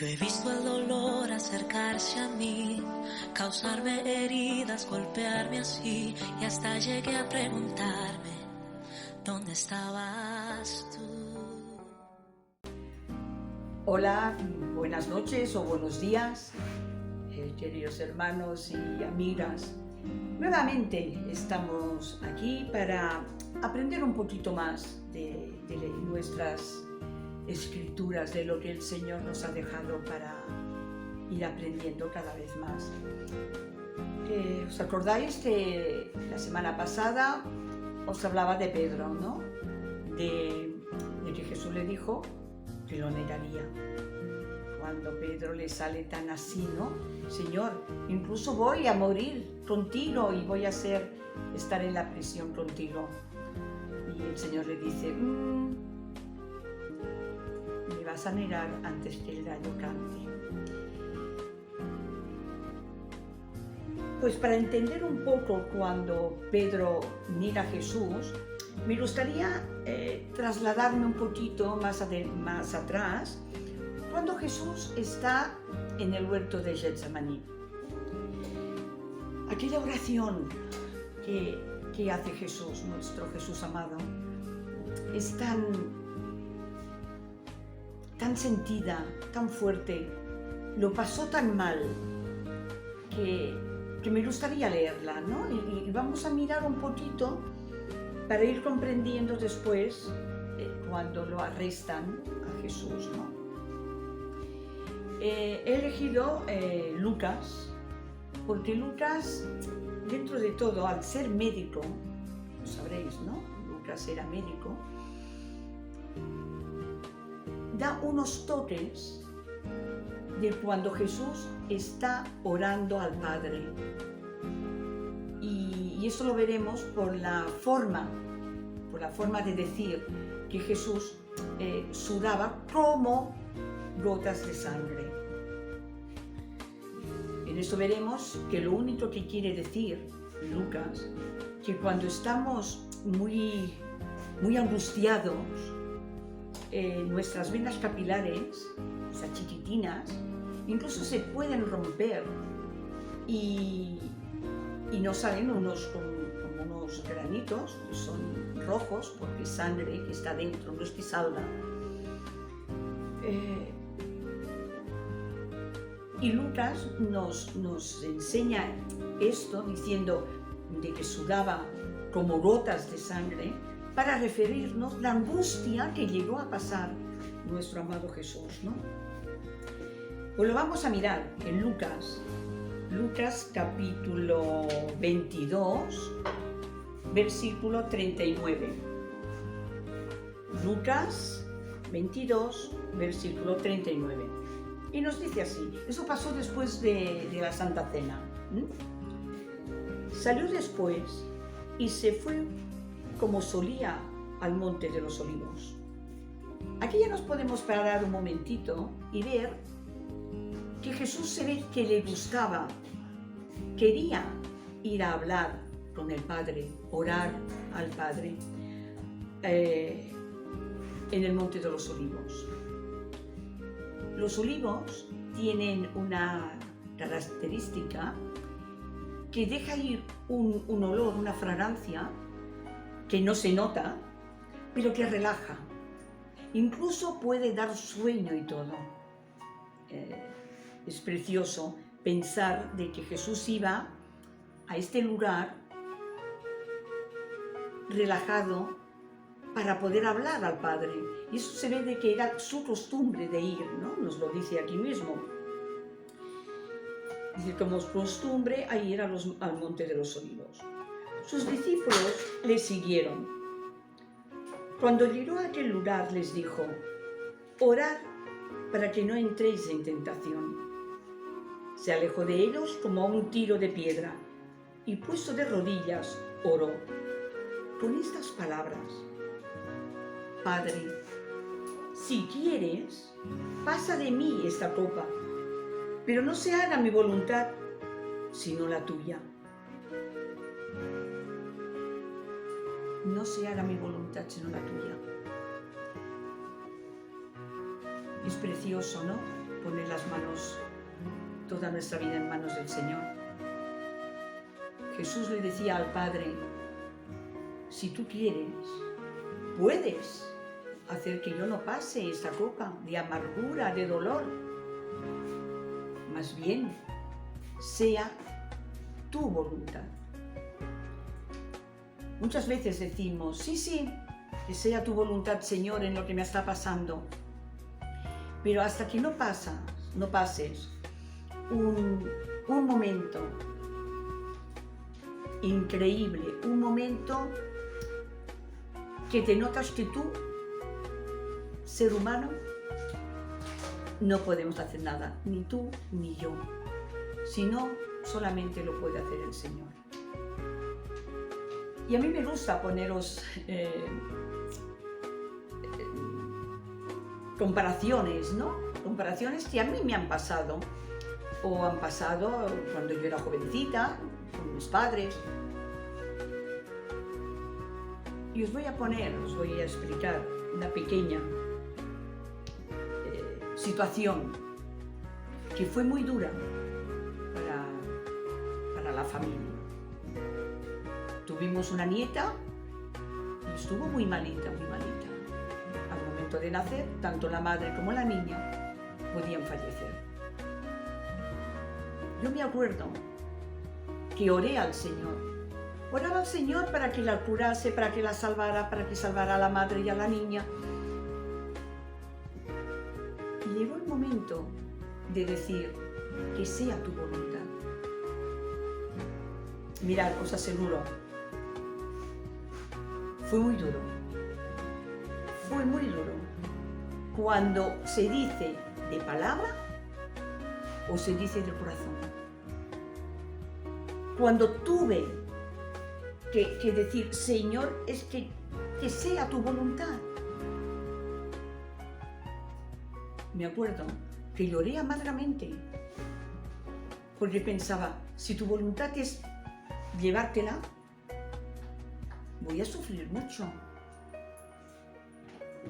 Yo he visto el dolor acercarse a mí, causarme heridas, golpearme así, y hasta llegué a preguntarme, ¿dónde estabas tú? Hola, buenas noches o buenos días, queridos hermanos y amigas. Nuevamente estamos aquí para aprender un poquito más de nuestras escrituras, de lo que el Señor nos ha dejado para ir aprendiendo cada vez más. ¿Os acordáis que la semana pasada os hablaba de Pedro, ¿no? De que Jesús le dijo que lo negaría. Cuando Pedro le sale tan así, ¿no? Señor, incluso voy a morir contigo y voy a estar en la prisión contigo. Y el Señor le dice, me vas a negar antes que el gallo cante. Pues para entender un poco cuando Pedro niega a Jesús, me gustaría trasladarme un poquito más atrás, cuando Jesús está en el huerto de Getsemaní. Aquella oración que hace Jesús, nuestro Jesús amado, es tan sentida, tan fuerte, lo pasó tan mal, que me gustaría leerla, ¿no? Y vamos a mirar un poquito para ir comprendiendo después cuando lo arrestan a Jesús, ¿no? He elegido Lucas, porque Lucas, dentro de todo, al ser médico, lo sabréis, ¿no? Lucas era médico, da unos toques de cuando Jesús está orando al Padre. Y eso lo veremos por la forma de decir que Jesús sudaba como gotas de sangre. En eso veremos que lo único que quiere decir Lucas, que cuando estamos muy angustiados, nuestras venas capilares, o sea, chiquitinas, incluso se pueden romper y nos salen como unos granitos que son rojos porque es sangre que está dentro, no es que salga. Y Lucas nos enseña esto diciendo de que sudaba como gotas de sangre para referirnos a la angustia que llegó a pasar nuestro amado Jesús, ¿no? Pues lo vamos a mirar en Lucas capítulo 22, versículo 39. Lucas 22, versículo 39. Y nos dice así, eso pasó después de la Santa Cena. Salió después y se fue como solía al Monte de los Olivos. Aquí ya nos podemos parar un momentito y ver que Jesús se ve que le gustaba, quería ir a hablar con el Padre, orar al Padre en el Monte de los Olivos. Los olivos tienen una característica que deja ir un olor, una fragancia que no se nota, pero que relaja. Incluso puede dar sueño y todo. Es precioso pensar de que Jesús iba a este lugar relajado para poder hablar al Padre. Y eso se ve de que era su costumbre de ir, ¿no? Nos lo dice aquí mismo. Dice, como es costumbre, a ir al Monte de los Olivos. Sus discípulos le siguieron. Cuando llegó a aquel lugar les dijo, orad para que no entréis en tentación. Se alejó de ellos como a un tiro de piedra y puesto de rodillas oró con estas palabras. Padre, si quieres, pasa de mí esta copa, pero no se haga mi voluntad, sino la tuya. No se haga mi voluntad, sino la tuya. Es precioso, ¿no? Poner las toda nuestra vida en manos del Señor. Jesús le decía al Padre, si tú quieres, puedes hacer que yo no pase esta copa de amargura, de dolor. Más bien, sea tu voluntad. Muchas veces decimos, sí, que sea tu voluntad, Señor, en lo que me está pasando. Pero hasta que no pases un momento increíble, un momento que te notas que tú, ser humano, no podemos hacer nada, ni tú ni yo, sino solamente lo puede hacer el Señor. Y a mí me gusta poneros comparaciones, ¿no? Comparaciones que a mí me han pasado, o han pasado cuando yo era jovencita, con mis padres. Y os voy a explicar una pequeña situación que fue muy dura para la familia. Tuvimos una nieta y estuvo muy malita, muy malita. Al momento de nacer, tanto la madre como la niña podían fallecer. Yo me acuerdo que oré al Señor. Oraba al Señor para que la curase, para que la salvara, para que salvara a la madre y a la niña. Y llegó el momento de decir que sea tu voluntad. Mirad, os aseguro, fue muy duro. Fue muy duro. Cuando se dice de palabra o se dice de corazón. Cuando tuve que decir, Señor, es que sea tu voluntad. Me acuerdo que lloré amargamente, porque pensaba, si tu voluntad es llevártela, voy a sufrir mucho.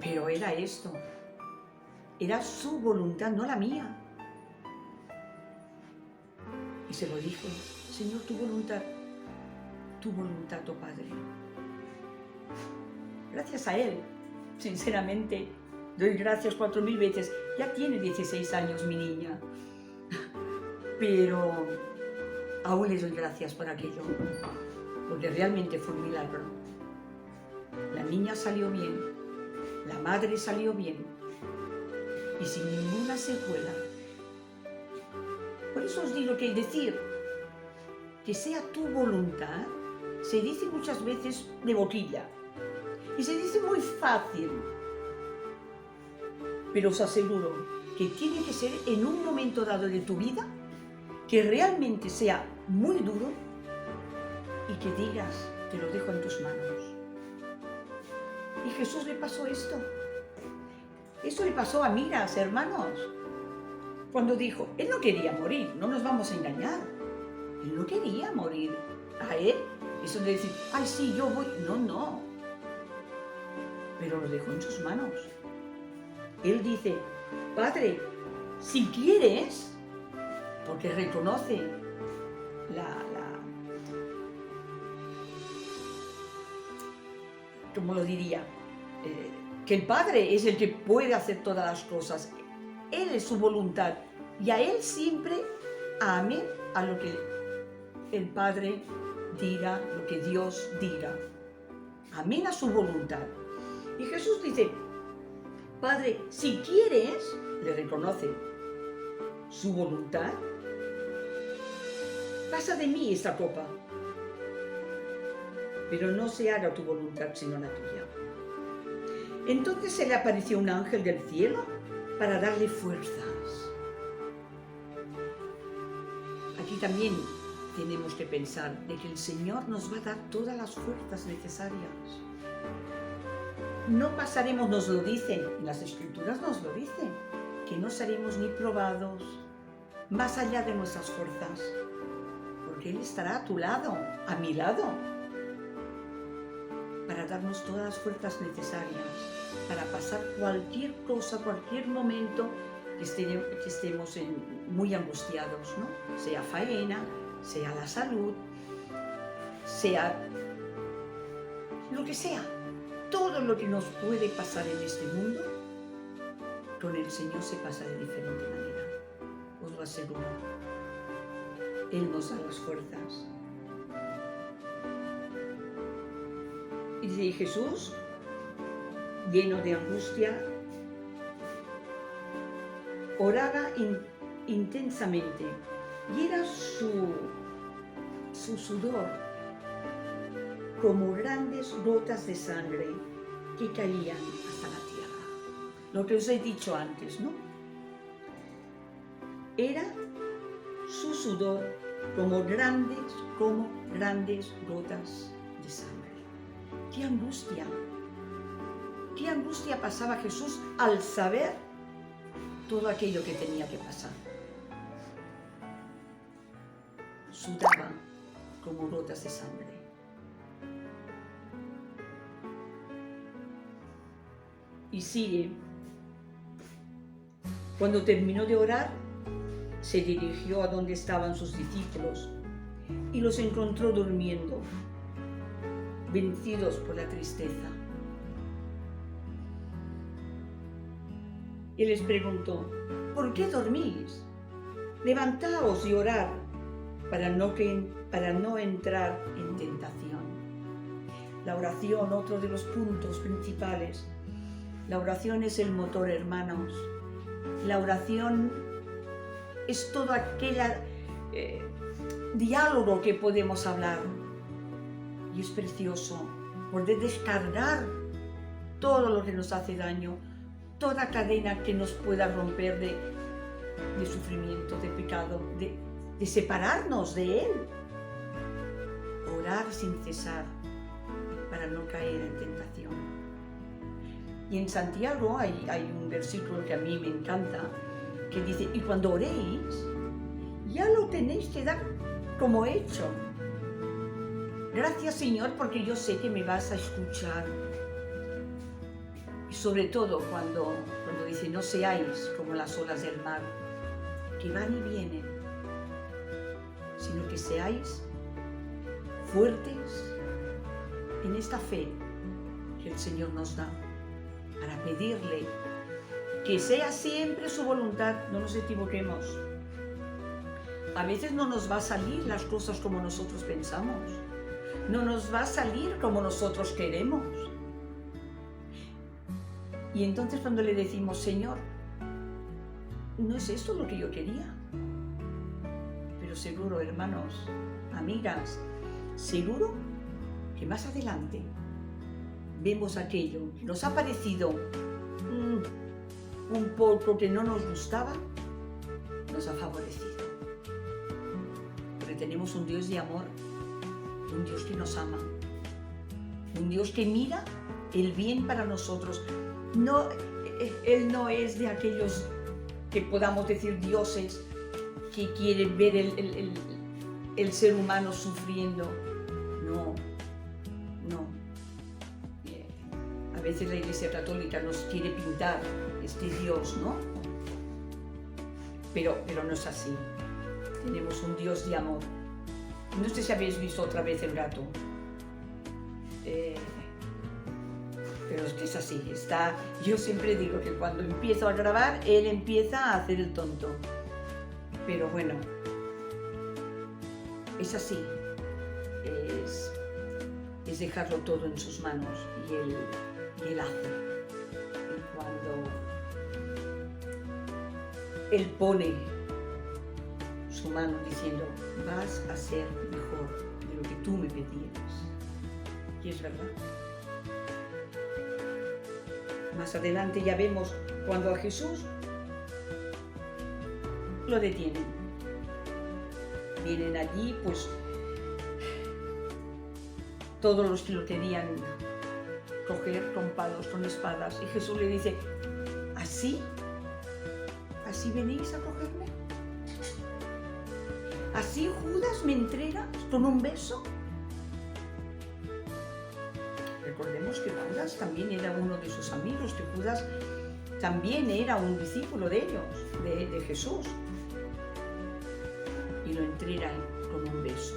Pero era esto, era su voluntad, no la mía. Y se lo dije, Señor, tu voluntad, oh Padre. Gracias a Él, sinceramente, doy gracias 4000 veces. Ya tiene 16 años mi niña, pero aún le doy gracias por aquello, porque realmente fue un milagro. La niña salió bien, la madre salió bien y sin ninguna secuela. Por eso os digo que decir que sea tu voluntad se dice muchas veces de boquilla y se dice muy fácil, pero os aseguro que tiene que ser en un momento dado de tu vida que realmente sea muy duro y que digas, te lo dejo en tus manos. Y Jesús le pasó esto. Eso le pasó a Miras, hermanos. Cuando dijo, Él no quería morir, no nos vamos a engañar. Él no quería morir. A Él, eso de decir, ay sí, yo voy. No. Pero lo dejó en sus manos. Él dice, Padre, si quieres, porque reconoce ¿cómo lo diría? Que el Padre es el que puede hacer todas las cosas. Él es su voluntad. Y a Él siempre amén a lo que el Padre diga, lo que Dios diga. Amén a su voluntad. Y Jesús dice, Padre, si quieres, le reconoce su voluntad, pasa de mí esta copa, pero no se haga tu voluntad sino la tuya. Entonces se le apareció un ángel del cielo para darle fuerzas. Aquí también tenemos que pensar de que el Señor nos va a dar todas las fuerzas necesarias. No pasaremos, nos lo dicen, las Escrituras nos lo dicen, que no seremos ni probados más allá de nuestras fuerzas, porque Él estará a tu lado, a mi lado, para darnos todas las fuerzas necesarias, para pasar cualquier cosa, cualquier momento que estemos muy angustiados, ¿no? Sea faena, sea la salud, sea lo que sea. Todo lo que nos puede pasar en este mundo, con el Señor se pasa de diferente manera. Os lo aseguro. Él nos da las fuerzas. Y dice Jesús, lleno de angustia, oraba intensamente y era su sudor como grandes gotas de sangre que caían hasta la tierra. Lo que os he dicho antes, ¿no? Era su sudor como grandes gotas de sangre. ¡Qué angustia! ¡Qué angustia pasaba Jesús al saber todo aquello que tenía que pasar! Sudaba como gotas de sangre. Y sigue. Cuando terminó de orar, se dirigió a donde estaban sus discípulos y los encontró durmiendo, vencidos por la tristeza. Y les preguntó, ¿por qué dormís? Levantaos y orad para no entrar en tentación. La oración, otro de los puntos principales. La oración es el motor, hermanos. La oración es todo aquel diálogo que podemos hablar. Y es precioso poder descargar todo lo que nos hace daño, toda cadena que nos pueda romper de sufrimiento, de pecado, de separarnos de Él. Orar sin cesar para no caer en tentación. Y en Santiago hay un versículo que a mí me encanta, que dice, y cuando oréis, ya lo tenéis que dar como hecho. Gracias, Señor, porque yo sé que me vas a escuchar. Y sobre todo cuando dice, no seáis como las olas del mar, que van y vienen, sino que seáis fuertes en esta fe que el Señor nos da, para pedirle que sea siempre su voluntad. No nos equivoquemos. A veces no nos va a salir las cosas como nosotros pensamos. No nos va a salir como nosotros queremos. Y entonces cuando le decimos, Señor, no es esto lo que yo quería. Pero seguro, hermanos, amigas, seguro que más adelante vemos aquello que nos ha parecido un poco que no nos gustaba, nos ha favorecido. Porque tenemos un Dios de amor, un Dios que nos ama, un Dios que mira el bien para nosotros. No, Él no es de aquellos que podamos decir dioses que quieren ver el ser humano sufriendo. No. A veces la Iglesia Católica nos quiere pintar este Dios, ¿no? Pero no es así. Tenemos un Dios de amor. No sé si habéis visto otra vez el gato. Pero es que es así. Yo siempre digo que cuando empiezo a grabar, él empieza a hacer el tonto. Pero bueno, es así. Es dejarlo todo en sus manos y él hace. Y cuando Él pone su mano diciendo, vas a ser mejor de lo que tú me pedías. Y es verdad. Más adelante ya vemos cuando a Jesús lo detienen. Vienen allí, pues, todos los que lo querían coger con palos, con espadas. Y Jesús le dice, ¿así venís a cogerme? ¿Así Judas me entregas con un beso? Recordemos que Judas también era uno de sus amigos, que Judas también era un discípulo de ellos, de Jesús. Y lo entrega con un beso.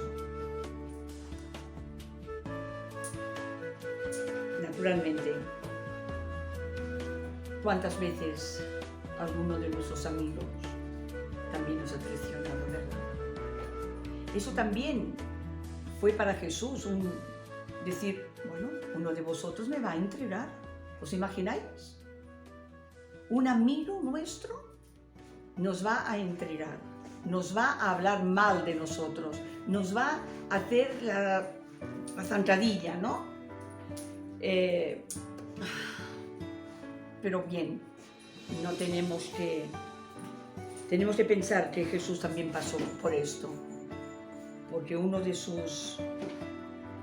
Naturalmente, ¿cuántas veces alguno de nuestros amigos también nos ha traicionado, verdad? Eso también fue para Jesús decir, bueno, uno de vosotros me va a entregar. ¿Os imagináis? Un amigo nuestro nos va a entregar, nos va a hablar mal de nosotros, nos va a hacer la zancadilla, ¿no? Pero bien, no tenemos que pensar que Jesús también pasó por esto, porque uno de sus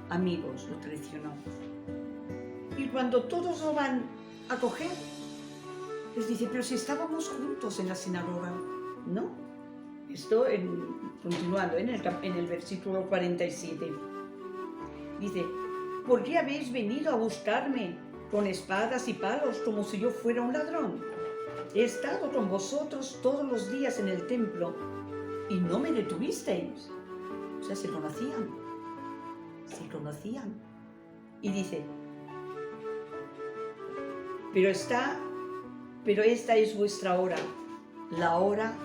amigos lo traicionó. Y cuando todos lo van a coger, les dice, pero si estábamos juntos en la sinagoga, ¿no? Esto continuando en el versículo 47. Dice, ¿por qué habéis venido a buscarme con espadas y palos como si yo fuera un ladrón? He estado con vosotros todos los días en el templo y no me detuvisteis. O sea, se conocían. Y dice, pero esta es vuestra hora, la hora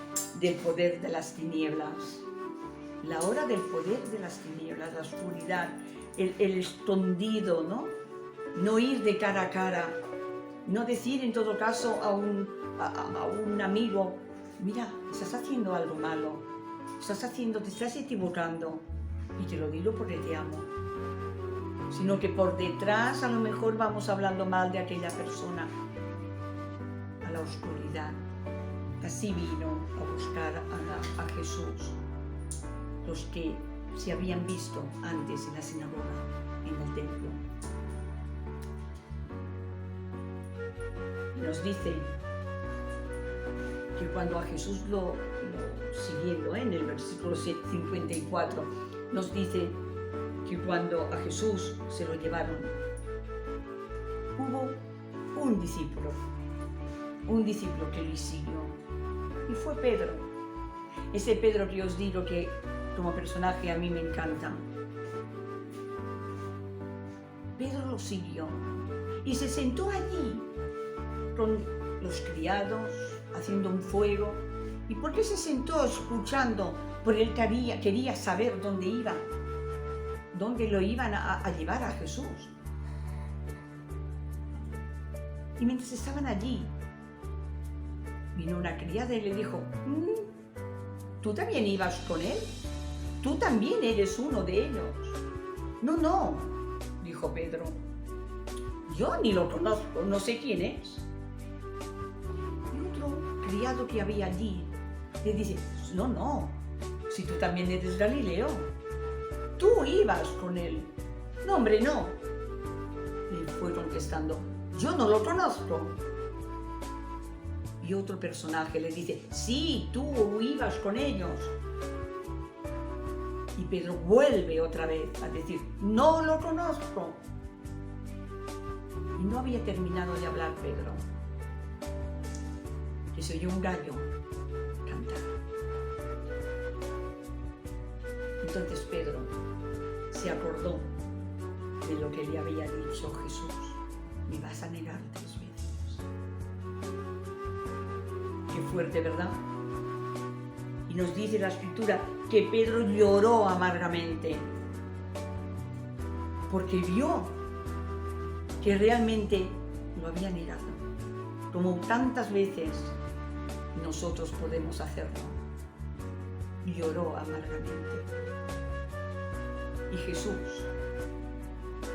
del poder de las tinieblas. La hora del poder de las tinieblas, la oscuridad, el escondido, ¿no? No ir de cara a cara, no decir en todo caso a un amigo, mira, estás haciendo algo malo, te estás equivocando, y te lo digo porque te amo. Sino que por detrás a lo mejor vamos hablando mal de aquella persona, a la oscuridad. Así vino a buscar a Jesús los que se habían visto antes en la sinagoga, en el templo. Nos dice que cuando a Jesús lo siguiendo, en el versículo 54, nos dice que cuando a Jesús se lo llevaron, hubo un discípulo que le siguió, y fue Pedro. Ese Pedro que os digo que como personaje a mí me encanta. Pedro lo siguió y se sentó allí con los criados, haciendo un fuego. ¿Y por qué se sentó escuchando? Porque él quería saber dónde lo iban a llevar a Jesús. Y mientras estaban allí, vino una criada y le dijo, ¿tú también ibas con él? ¿Tú también eres uno de ellos? No, dijo Pedro. Yo ni lo conozco, no sé quién es. Y otro criado que había allí le dice, no, si tú también eres Galileo, tú ibas con él. No, hombre, no. Le fue contestando, yo no lo conozco. Y otro personaje le dice, sí, tú ibas con ellos. Y Pedro vuelve otra vez a decir, no lo conozco. Y no había terminado de hablar Pedro, que se oyó un gallo cantar. Entonces Pedro se acordó de lo que le había dicho Jesús, me vas a negar 3 veces. Qué fuerte, ¿verdad? Y nos dice la Escritura que Pedro lloró amargamente porque vio que realmente lo había negado, como tantas veces nosotros podemos hacerlo. Lloró amargamente y Jesús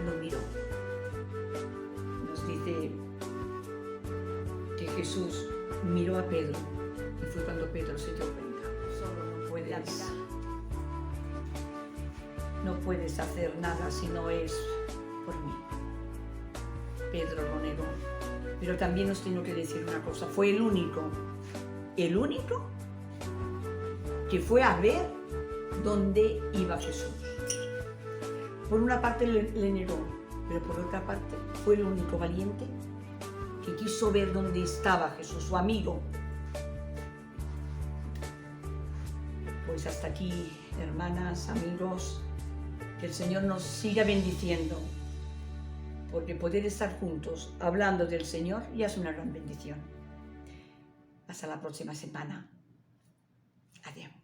lo miró. Nos dice que Jesús miró a Pedro y fue cuando Pedro se dio cuenta. No puedes hacer nada si no es por mí. Pedro lo negó. Pero también os tengo que decir una cosa, fue el único que fue a ver dónde iba Jesús. Por una parte le negó, pero por otra parte fue el único valiente que quiso ver dónde estaba Jesús, su amigo. Pues hasta aquí, hermanas, amigos, que el Señor nos siga bendiciendo, porque poder estar juntos hablando del Señor ya es una gran bendición. Hasta la próxima semana. Adiós.